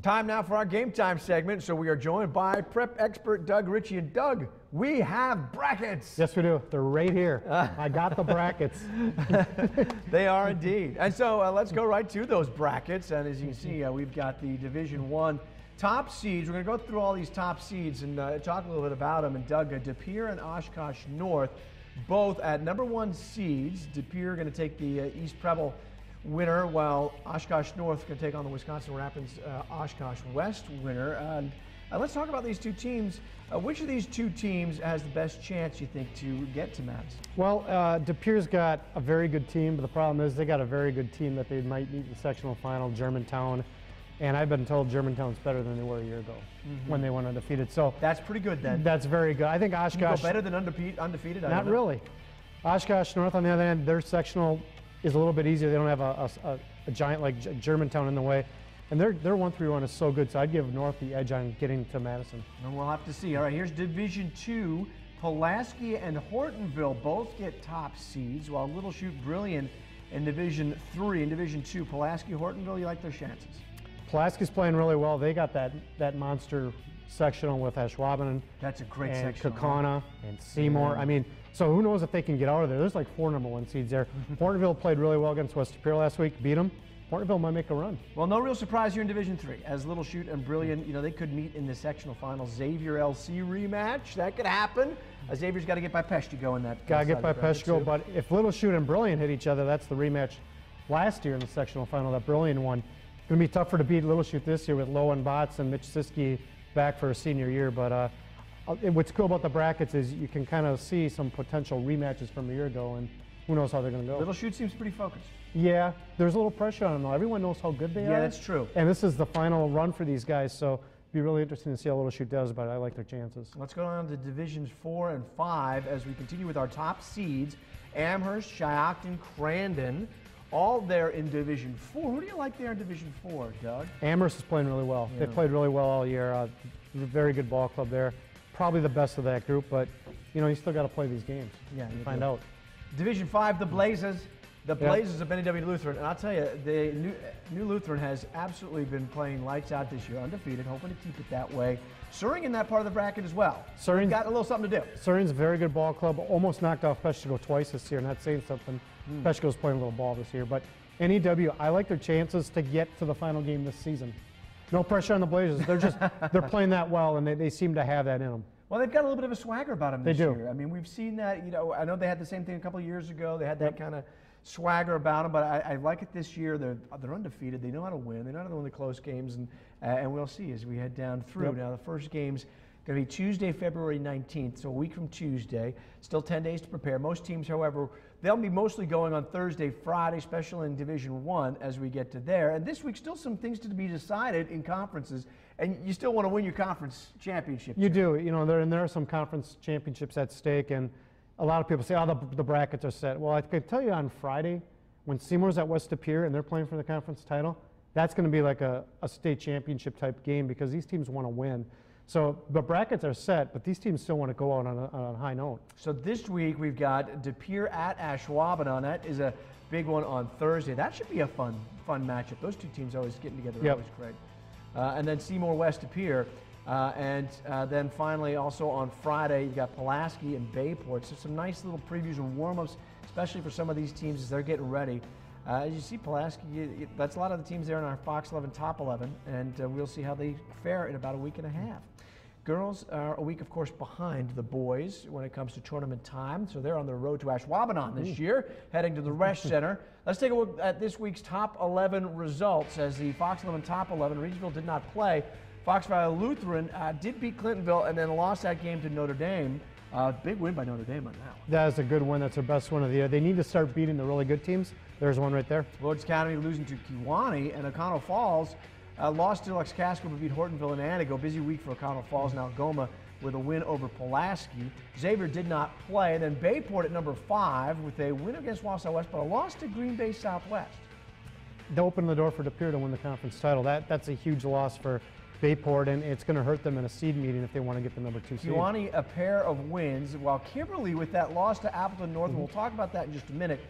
Time now for our game time segment. So we are joined by prep expert Doug Ritchie. And Doug, we have brackets. Yes, we do. They're right here. I got the brackets. They are indeed. And so let's go right to those brackets. And as you can see, we've got the Division I top seeds. We're going to go through all these top seeds and talk a little bit about them. And Doug, De Pere and Oshkosh North, both at #1 seeds. De Pere going to take the East Preble winner, while Oshkosh North can take on the Wisconsin Rapids Oshkosh West winner. And let's talk about these two teams. Which of these two teams has the best chance, you think, to get to Madison? Well, De Pere's got a very good team, but the problem is they got a very good team that they might meet in the sectional final, Germantown. And I've been told Germantown's better than they were a year ago when they went undefeated. So that's pretty good then. That's very good. I think Oshkosh. Better than undefeated? Not really. Oshkosh North, on the other hand, their sectional is a little bit easier. They don't have a giant like Germantown in the way. And their 1-3-1 is so good, so I'd give North the edge on getting to Madison. And we'll have to see. All right, here's Division II. Pulaski and Hortonville both get top seeds, while Little Chute Brilliant in Division III. In Division II, Pulaski, Hortonville, you like their chances? Pulaski's playing really well. They got that monster sectional with Ashwaubenon. That's a great and sectional. Kaukauna and Seymour. Yeah. I mean, so who knows if they can get out of there. There's like 4 #1 seeds there. Hortonville played really well against West De Pere last week, beat them. Hortonville might make a run. Well, no real surprise here in Division III, as Little Chute and Brilliant, they could meet in the sectional final. Xavier LC rematch, that could happen. Xavier's got to get by Peshtigo in that. Got to get by Peshtigo, but if Little Chute and Brilliant hit each other, that's the rematch last year in the sectional final that Brilliant won. It's going to be tougher to beat Little Chute this year with Lowen Botts and Mitch Siskey back for a senior year, but what's cool about the brackets is you can kind of see some potential rematches from a year ago, and who knows how they're going to go. Little Chute seems pretty focused. Yeah, there's a little pressure on them though. Everyone knows how good they are. Yeah, that's true. And this is the final run for these guys, so it'd be really interesting to see how Little Chute does, but I like their chances. Let's go on to Divisions 4 and 5 as we continue with our top seeds. Amherst, Shiocton, Crandon, all there in Division 4. Who do you like there in Division 4, Doug? Amherst is playing really well. Yeah. They played really well all year. Very good ball club there. Probably the best of that group, but you still got to play these games. Yeah, you find out. Division 5, the Blazers. The Blazers of Benny W. Lutheran. And I'll tell you, the new Lutheran has absolutely been playing lights out this year, undefeated, hoping to keep it that way. Suring in that part of the bracket as well. Suring's got a little something to do. Suring's a very good ball club. Almost knocked off Peshtigo twice this year, not saying something. Peshtigo's playing a little ball this year. But NEW, I like their chances to get to the final game this season. No pressure on the Blazers. They're playing that well, and they seem to have that in them. Well, they've got a little bit of a swagger about them this year. They do. I mean, we've seen that. I know they had the same thing a couple of years ago. They had that kind of swagger about them, but I like it this year. They're undefeated. They know how to win. They know how to win the close games, and we'll see as we head down through. Now, the first game's going to be Tuesday, February 19th, so a week from Tuesday. Still 10 days to prepare. Most teams, however, they'll be mostly going on Thursday, Friday, especially in Division I as we get to there. And this week, still some things to be decided in conferences, and you still want to win your conference championship. You do. There are some conference championships at stake, and a lot of people say, oh, the brackets are set. Well, I can tell you on Friday, when Seymour's at West De Pere and they're playing for the conference title, that's going to be like a state championship type game because these teams want to win. So the brackets are set, but these teams still want to go out on a high note. So this week we've got De Pere at Ashwaubenon. That is a big one on Thursday. That should be a fun matchup. Those two teams always getting together, always great. And then Seymour West De Pere. And then finally, also on Friday, you've got Pulaski and Bayport. So some nice little previews and warm-ups, especially for some of these teams as they're getting ready. As you see, Pulaski, that's a lot of the teams there in our Fox 11 top 11, and we'll see how they fare in about a week and a half. Girls are a week, of course, behind the boys when it comes to tournament time, so they're on the road to Ashwaubenon this year, heading to the Resch Center. Let's take a look at this week's top 11 results. As the Fox 11 top 11, Regensville did not play. Fox Valley Lutheran did beat Clintonville and then lost that game to Notre Dame. Big win by Notre Dame on that one. That is a good win. That's their best win of the year. They need to start beating the really good teams. There's one right there. Lord's Academy losing to Kewanee, and O'Connell Falls lost to Luxcasco but beat Hortonville and Antigo. Busy week for O'Connell Falls and Algoma with a win over Pulaski. Xavier did not play. And then Bayport at number 5 with a win against Wausau West, but a loss to Green Bay Southwest. They opened the door for De Pere to win the conference title. That's a huge loss for Bayport, and it's going to hurt them in a seed meeting if they want to get the number 2 seed. Kewanee, a pair of wins, while Kimberly with that loss to Appleton North, and we'll talk about that in just a minute,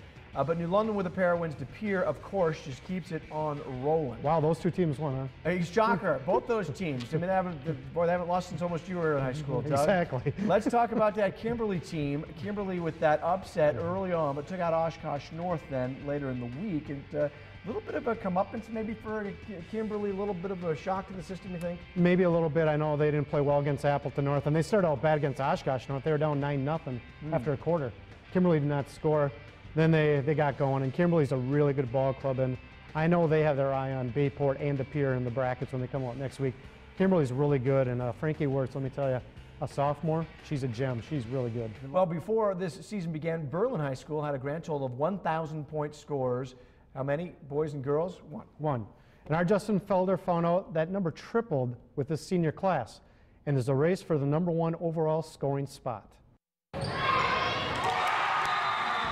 But New London with a pair of wins. De Pere, of course, just keeps it on rolling. Wow, those two teams won, huh? Shocker, both those teams. I mean, they haven't lost since almost you were in high school, Doug. Exactly. Let's talk about that Kimberly team. Kimberly with that upset early on, but took out Oshkosh North then later in the week. And a little bit of a comeuppance maybe for Kimberly, a little bit of a shock to the system, you think? Maybe a little bit. I know they didn't play well against Appleton North, and they started out bad against Oshkosh North. They were down 9-0 after a quarter. Kimberly did not score. Then they got going, and Kimberly's a really good ball club, and I know they have their eye on Bayport and De Pere in the brackets when they come out next week. Kimberly's really good, and Frankie Wirtz, let me tell you, a sophomore, she's a gem. She's really good. Well, before this season began, Berlin High School had a grand total of 1,000 point scorers. How many, boys and girls? One. And our Justin Felder found out that number tripled with this senior class, and there's a race for the #1 overall scoring spot.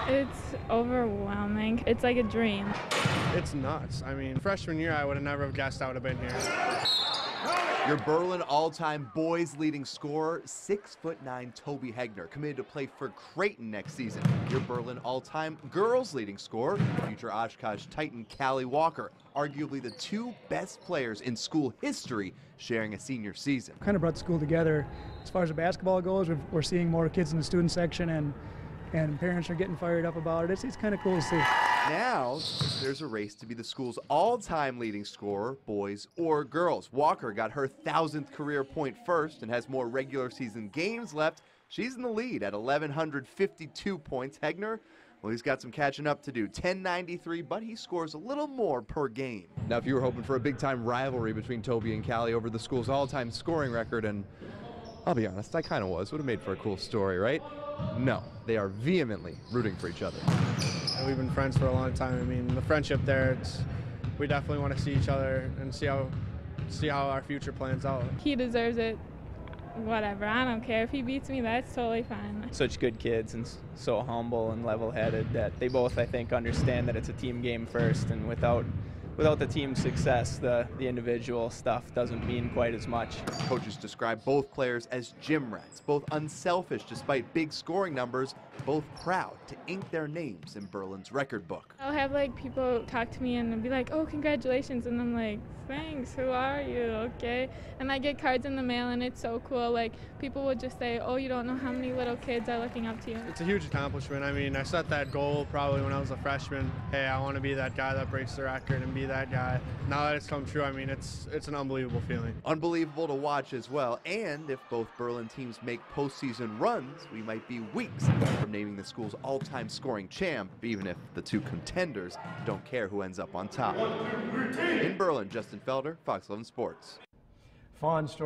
It's overwhelming. It's like a dream. It's nuts. I mean, freshman year, I would have never guessed I would have been here. Your Berlin all-time boys leading scorer, 6'9" Toby Hegner, committed to play for Creighton next season. Your Berlin all-time girls leading scorer, future Oshkosh Titan Callie Walker, arguably the two best players in school history, sharing a senior season. Kind of brought the school together. As far as the basketball goes, we're seeing more kids in the student section, and parents are getting fired up about it. It's kind of cool to see. Now, there's a race to be the school's all-time leading scorer, boys or girls. Walker got her 1,000th career point first and has more regular season games left. She's in the lead at 1,152 points. Hegner, well, he's got some catching up to do. 1,093, but he scores a little more per game. Now, if you were hoping for a big-time rivalry between Toby and Callie over the school's all-time scoring record, and I'll be honest, I kind of was. Would have made for a cool story, right? No, they are vehemently rooting for each other. And we've been friends for a long time. I mean, the friendship there, we definitely want to see each other and see how our future plans out. He deserves it. Whatever. I don't care. If he beats me, that's totally fine. Such good kids and so humble and level-headed that they both, I think, understand that it's a team game first, and without the team success, the individual stuff doesn't mean quite as much. Coaches describe both players as gym rats, both unselfish despite big scoring numbers, both proud to ink their names in Berlin's record book. I'll have like people talk to me and be like, "Oh, congratulations," and I'm like, "Thanks, who are you?" Okay. And I get cards in the mail, and it's so cool. Like, people would just say, "Oh, you don't know how many little kids are looking up to you." It's a huge accomplishment. I mean, I set that goal probably when I was a freshman. Hey, I want to be that guy that breaks the record and be that guy. Now that it's come true, I mean, it's an unbelievable feeling. Unbelievable to watch as well. And if both Berlin teams make postseason runs, we might be weeks from naming the school's all-time scoring champ, even if the two contenders don't care who ends up on top. In Berlin, Justin Felder, Fox 11 Sports. Fun story.